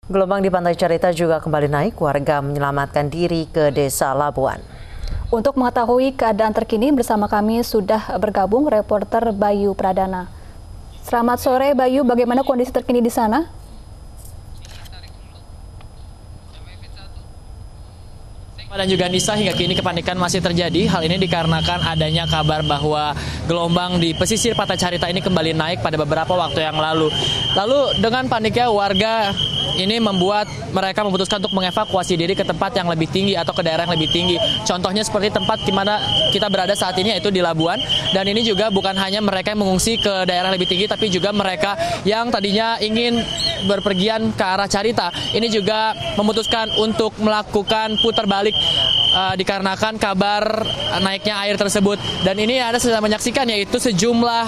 Gelombang di Pantai Carita juga kembali naik, warga menyelamatkan diri ke Desa Labuan. Untuk mengetahui keadaan terkini bersama kami sudah bergabung reporter Bayu Pradana. Selamat sore Bayu, bagaimana kondisi terkini di sana? Dan juga Nisa, hingga kini kepanikan masih terjadi. Hal ini dikarenakan adanya kabar bahwa gelombang di pesisir Pantai Carita ini kembali naik pada beberapa waktu yang lalu. Lalu dengan paniknya warga ini membuat mereka memutuskan untuk mengevakuasi diri ke tempat yang lebih tinggi atau ke daerah yang lebih tinggi. Contohnya seperti tempat di mana kita berada saat ini, yaitu di Labuan. Dan ini juga bukan hanya mereka yang mengungsi ke daerah lebih tinggi, tapi juga mereka yang tadinya ingin berpergian ke arah Carita. Ini juga memutuskan untuk melakukan putar balik dikarenakan kabar naiknya air tersebut. Dan ini Anda sudah menyaksikan, yaitu sejumlah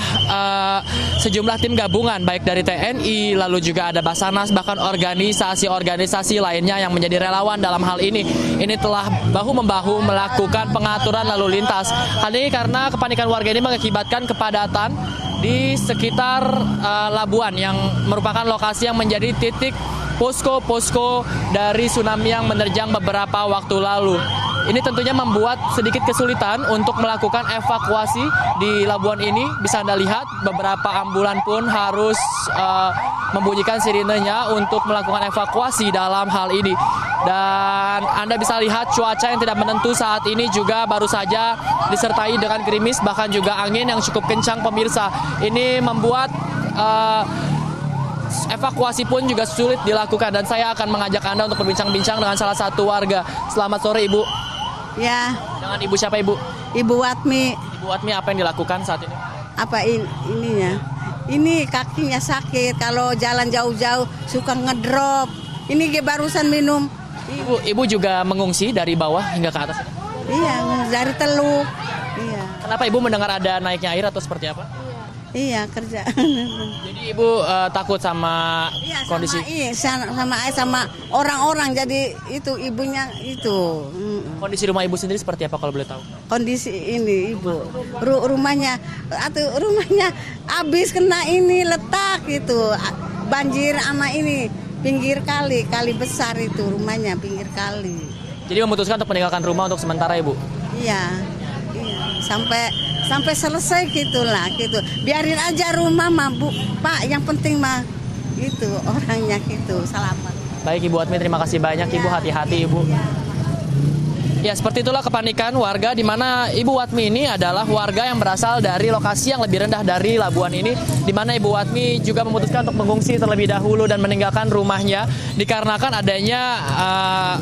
tim gabungan baik dari TNI, lalu juga ada Basarnas, bahkan organisasi-organisasi lainnya yang menjadi relawan dalam hal ini. Ini telah bahu-membahu melakukan pengaturan lalu lintas. Hal ini karena kepanikan warga ini mengakibatkan kepadatan di sekitar Labuan yang merupakan lokasi yang menjadi titik posko-posko dari tsunami yang menerjang beberapa waktu lalu. Ini tentunya membuat sedikit kesulitan untuk melakukan evakuasi di Labuan ini. Bisa Anda lihat beberapa ambulan pun harus membunyikan sirenenya untuk melakukan evakuasi dalam hal ini. Dan Anda bisa lihat cuaca yang tidak menentu saat ini juga baru saja disertai dengan gerimis, bahkan juga angin yang cukup kencang pemirsa. Ini membuat evakuasi pun juga sulit dilakukan, dan saya akan mengajak Anda untuk berbincang-bincang dengan salah satu warga. Selamat sore Ibu. Ya. Dengan Ibu siapa Ibu? Ibu Watmi. Ibu Watmi, apa yang dilakukan saat ini? Apa ininya? Ini kakinya sakit, kalau jalan jauh-jauh suka ngedrop. Ini barusan minum. Ibu juga mengungsi dari bawah hingga ke atas? Iya, dari Teluk. Iya. Kenapa Ibu mendengar ada naiknya air atau seperti apa? Iya, kerja. Jadi Ibu takut sama kondisi? Sama orang-orang, jadi itu ibunya itu. Kondisi rumah Ibu sendiri seperti apa kalau boleh tahu? Kondisi ini Ibu, rumahnya habis kena ini letak itu, banjir sama ini pinggir kali besar itu rumahnya pinggir kali. Jadi memutuskan untuk meninggalkan rumah untuk sementara Ibu? Iya. Sampai selesai gitulah gitu. Biarin aja rumah mah Bu, Pak, yang penting mah itu orangnya gitu, selamat. Baik Ibu Watmi, terima kasih banyak Ibu, hati-hati Ibu. Ya, seperti itulah kepanikan warga, di mana Ibu Watmi ini adalah warga yang berasal dari lokasi yang lebih rendah dari Labuan ini, di mana Ibu Watmi juga memutuskan untuk mengungsi terlebih dahulu dan meninggalkan rumahnya dikarenakan adanya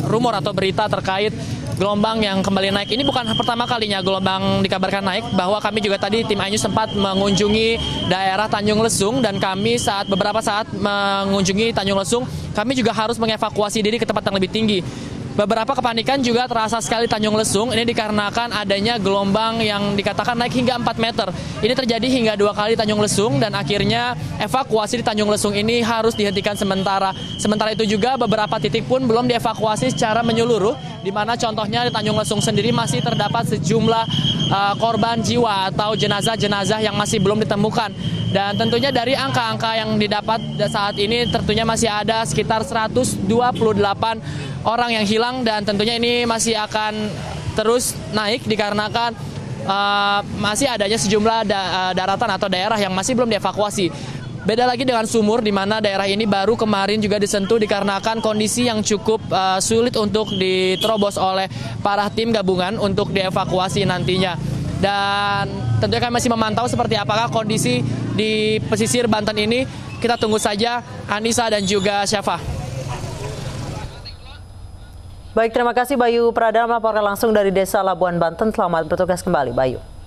rumor atau berita terkait gelombang yang kembali naik. Ini bukan pertama kalinya gelombang dikabarkan naik, bahwa kami juga tadi tim iNews sempat mengunjungi daerah Tanjung Lesung, dan kami beberapa saat mengunjungi Tanjung Lesung, kami juga harus mengevakuasi diri ke tempat yang lebih tinggi. Beberapa kepanikan juga terasa sekali Tanjung Lesung, ini dikarenakan adanya gelombang yang dikatakan naik hingga 4 meter. Ini terjadi hingga 2 kali Tanjung Lesung, dan akhirnya evakuasi di Tanjung Lesung ini harus dihentikan sementara. Sementara itu juga beberapa titik pun belum dievakuasi secara menyeluruh, di mana contohnya di Tanjung Lesung sendiri masih terdapat sejumlah korban jiwa atau jenazah-jenazah yang masih belum ditemukan. Dan tentunya dari angka-angka yang didapat saat ini tentunya masih ada sekitar 128 orang yang hilang, dan tentunya ini masih akan terus naik dikarenakan masih adanya sejumlah daratan atau daerah yang masih belum dievakuasi. Beda lagi dengan Sumur, di mana daerah ini baru kemarin juga disentuh dikarenakan kondisi yang cukup sulit untuk diterobos oleh para tim gabungan untuk dievakuasi nantinya. Dan tentunya kami masih memantau seperti apakah kondisi di pesisir Banten ini. Kita tunggu saja, Anissa dan juga Syafa. Baik, terima kasih Bayu Pradana melaporkan langsung dari Desa Labuan, Banten. Selamat bertugas kembali, Bayu.